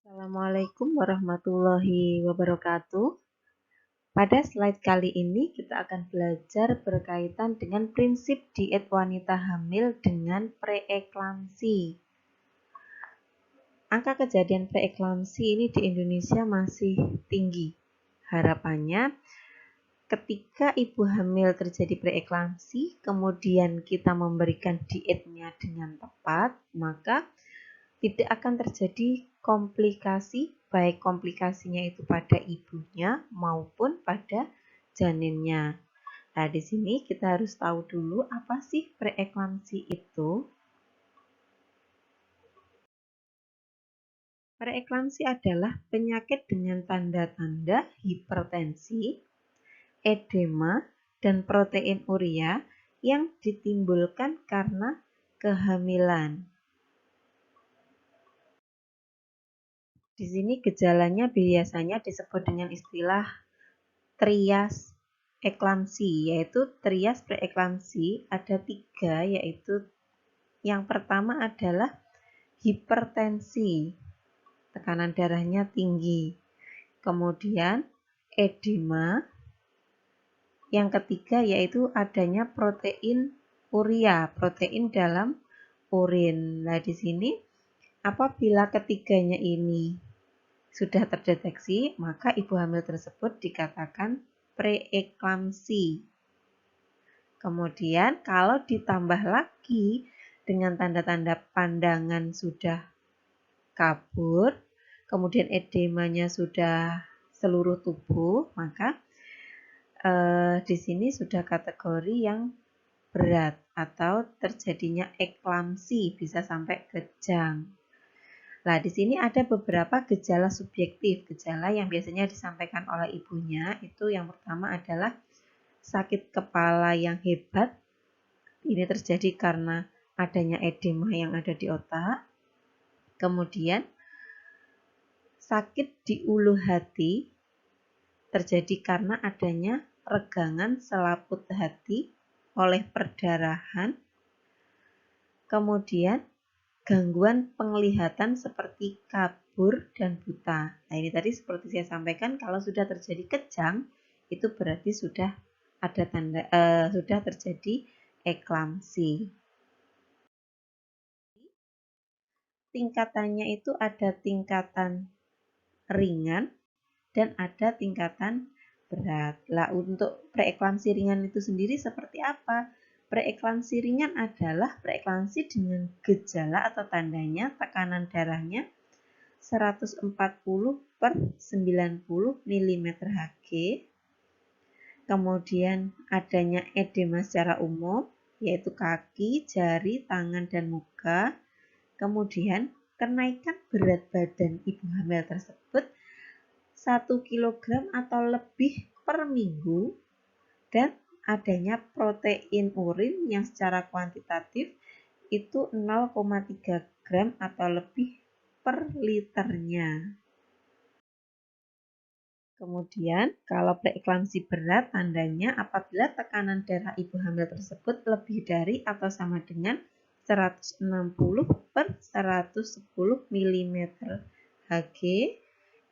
Assalamualaikum warahmatullahi wabarakatuh. Pada slide kali ini kita akan belajar berkaitan dengan prinsip diet wanita hamil dengan preeklamsi. Angka kejadian preeklamsi ini di Indonesia masih tinggi. Harapannya ketika ibu hamil terjadi preeklamsi, kemudian kita memberikan dietnya dengan tepat, maka tidak akan terjadi komplikasi, baik komplikasinya itu pada ibunya maupun pada janinnya. Nah, di sini kita harus tahu dulu apa sih preeklamsi itu. Preeklamsi adalah penyakit dengan tanda-tanda hipertensi, edema, dan protein urea yang ditimbulkan karena kehamilan. Di sini gejalanya biasanya disebut dengan istilah trias eklamsi, yaitu trias preeklamsi ada 3, yaitu yang pertama adalah hipertensi, tekanan darahnya tinggi, kemudian edema, yang ketiga yaitu adanya protein urea, protein dalam urin. Nah, di sini apabila ketiganya ini sudah terdeteksi, maka ibu hamil tersebut dikatakan preeklamsi. Kemudian kalau ditambah lagi dengan tanda-tanda pandangan sudah kabur, kemudian edemanya sudah seluruh tubuh, maka di sini sudah kategori yang berat atau terjadinya eklamsi, bisa sampai kejang. Nah, di sini ada beberapa gejala subjektif. Gejala yang biasanya disampaikan oleh ibunya itu yang pertama adalah sakit kepala yang hebat. Ini terjadi karena adanya edema yang ada di otak. Kemudian sakit di ulu hati terjadi karena adanya regangan selaput hati oleh perdarahan. Kemudian gangguan penglihatan seperti kabur dan buta. Nah, ini tadi seperti saya sampaikan, kalau sudah terjadi kejang, itu berarti sudah ada tanda sudah terjadi eklamsi. Tingkatannya itu ada tingkatan ringan dan ada tingkatan berat. Lah, untuk preeklamsi ringan itu sendiri seperti apa? Preeklamsi ringan adalah preeklamsi dengan gejala atau tandanya tekanan darahnya 140/90 mm/Hg, kemudian adanya edema secara umum, yaitu kaki, jari, tangan, dan muka, kemudian kenaikan berat badan ibu hamil tersebut 1 kg atau lebih per minggu, dan adanya protein urin yang secara kuantitatif itu 0,3 gram atau lebih per liternya. Kemudian, kalau preeklamsi berat, tandanya apabila tekanan darah ibu hamil tersebut lebih dari atau sama dengan 160/110 mm/Hg,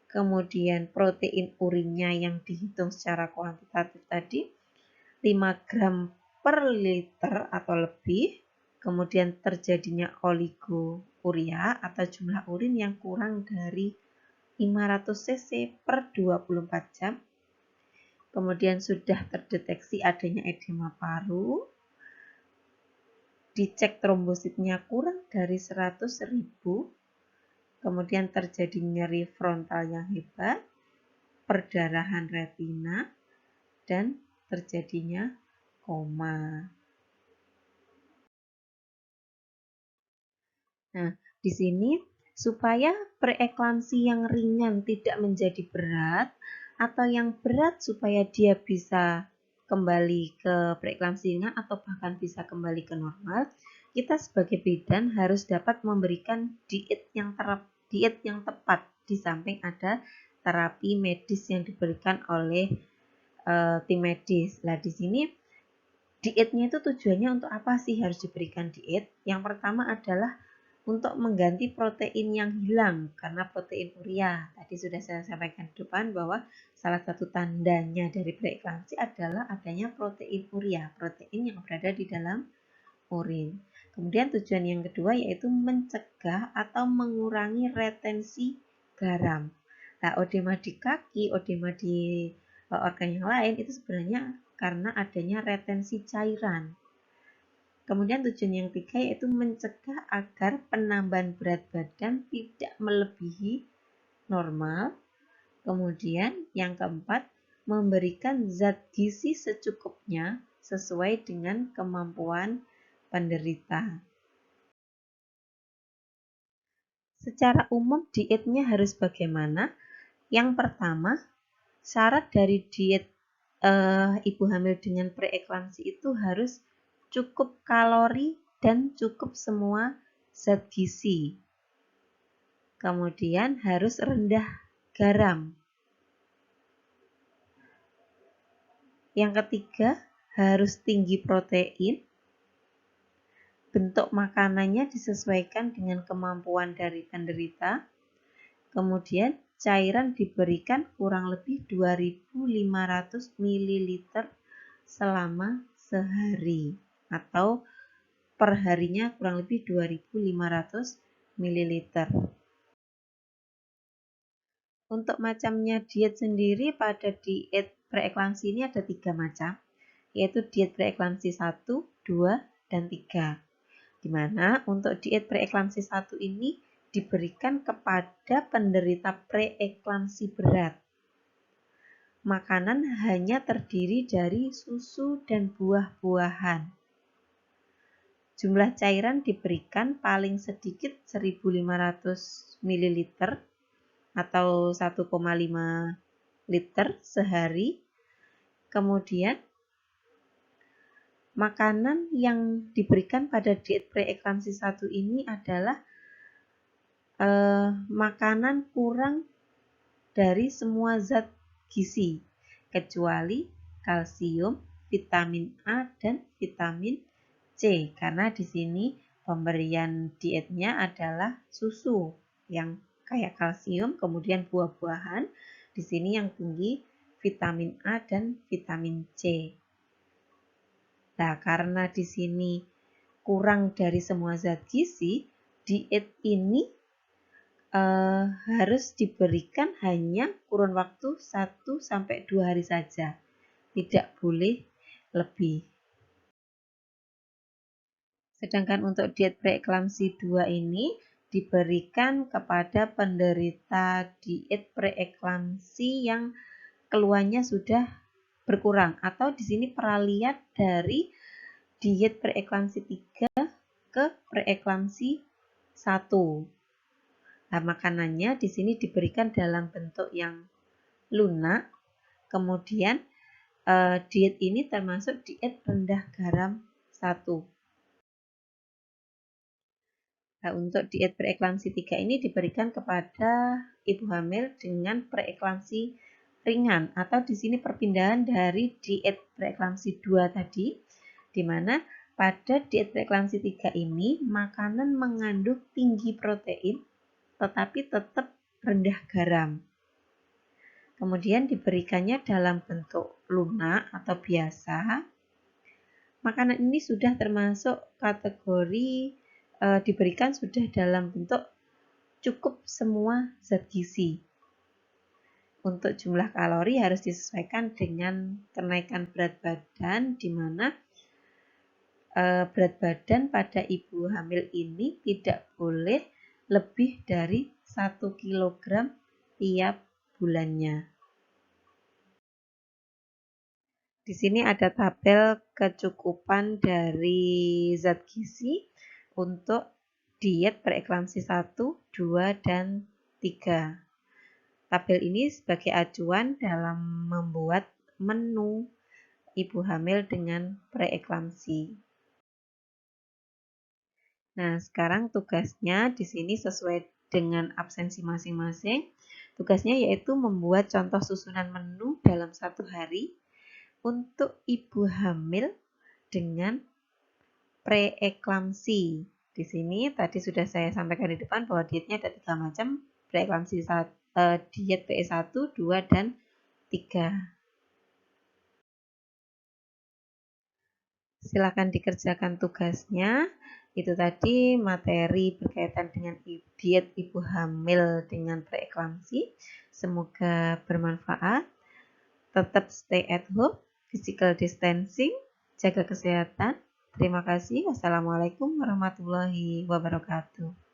kemudian protein urinnya yang dihitung secara kuantitatif tadi 5 gram per liter atau lebih, kemudian terjadinya oligouria atau jumlah urin yang kurang dari 500 cc per 24 jam, kemudian sudah terdeteksi adanya edema paru, dicek trombositnya kurang dari 100.000, kemudian terjadi nyeri frontal yang hebat, perdarahan retina, dan terjadinya koma. Nah, di sini supaya preeklamsi yang ringan tidak menjadi berat atau yang berat supaya dia bisa kembali ke preeklamsi ringan atau bahkan bisa kembali ke normal, kita sebagai bidan harus dapat memberikan diet yang tepat di samping ada terapi medis yang diberikan oleh tim medis. Nah, di sini dietnya itu tujuannya untuk apa sih harus diberikan diet? Yang pertama adalah untuk mengganti protein yang hilang karena protein urea. Tadi sudah saya sampaikan di depan bahwa salah satu tandanya dari preeklamsi adalah adanya protein urea, protein yang berada di dalam urin. Kemudian tujuan yang kedua yaitu mencegah atau mengurangi retensi garam. Nah, odema di kaki, odema di organ yang lain itu sebenarnya karena adanya retensi cairan. Kemudian tujuan yang ketiga yaitu mencegah agar penambahan berat badan tidak melebihi normal. Kemudian yang keempat, memberikan zat gizi secukupnya sesuai dengan kemampuan penderita. Secara umum dietnya harus bagaimana? Yang pertama, syarat dari diet ibu hamil dengan preeklamsi itu harus cukup kalori dan cukup semua zat gizi. Kemudian harus rendah garam. Yang ketiga, harus tinggi protein. Bentuk makanannya disesuaikan dengan kemampuan dari penderita. Kemudian cairan diberikan kurang lebih 2.500 ml selama sehari atau perharinya kurang lebih 2.500 ml. Untuk macamnya diet sendiri pada diet preeklamsi ini ada 3 macam, yaitu diet preeklamsi 1, 2, dan 3. Di mana untuk diet preeklamsi 1 ini diberikan kepada penderita preeklamsi berat. Makanan hanya terdiri dari susu dan buah-buahan. Jumlah cairan diberikan paling sedikit 1.500 ml atau 1,5 liter sehari. Kemudian makanan yang diberikan pada diet preeklamsi 1 ini adalah makanan kurang dari semua zat gizi kecuali kalsium, vitamin A dan vitamin C karena di sini pemberian dietnya adalah susu yang kayak kalsium, kemudian buah-buahan. Di sini yang tinggi vitamin A dan vitamin C. Nah, karena di sini kurang dari semua zat gizi, diet ini harus diberikan hanya kurun waktu 1-2 hari saja. Tidak boleh lebih. Sedangkan untuk diet preeklamsi 2 ini diberikan kepada penderita diet preeklamsi yang keluhannya sudah berkurang atau di sini peralihan dari diet preeklamsi 3 ke preeklamsi 1. Nah, makanannya di sini diberikan dalam bentuk yang lunak. Kemudian diet ini termasuk diet rendah garam 1. Nah, untuk diet preeklamsi 3 ini diberikan kepada ibu hamil dengan preeklamsi ringan atau di sini perpindahan dari diet preeklamsi 2 tadi, di mana pada diet preeklamsi 3 ini makanan mengandung tinggi protein tetapi tetap rendah garam. Kemudian diberikannya dalam bentuk lunak atau biasa. Makanan ini sudah termasuk kategori diberikan sudah dalam bentuk cukup semua zat gizi. Untuk jumlah kalori harus disesuaikan dengan kenaikan berat badan, di mana berat badan pada ibu hamil ini tidak boleh lebih dari 1 kg tiap bulannya. Di sini ada tabel kecukupan dari zat gizi untuk diet preeklamsi 1, 2, dan 3. Tabel ini sebagai acuan dalam membuat menu ibu hamil dengan preeklamsi. Nah, sekarang tugasnya di sini sesuai dengan absensi masing-masing. Tugasnya yaitu membuat contoh susunan menu dalam 1 hari untuk ibu hamil dengan preeklamsi. Di sini tadi sudah saya sampaikan di depan bahwa dietnya ada 3 macam, preeklamsi diet PE1, 2, dan 3. Silakan dikerjakan tugasnya. Itu tadi materi berkaitan dengan diet ibu hamil dengan preeklamsi. Semoga bermanfaat. Tetap stay at home, physical distancing, jaga kesehatan. Terima kasih. Wassalamualaikum warahmatullahi wabarakatuh.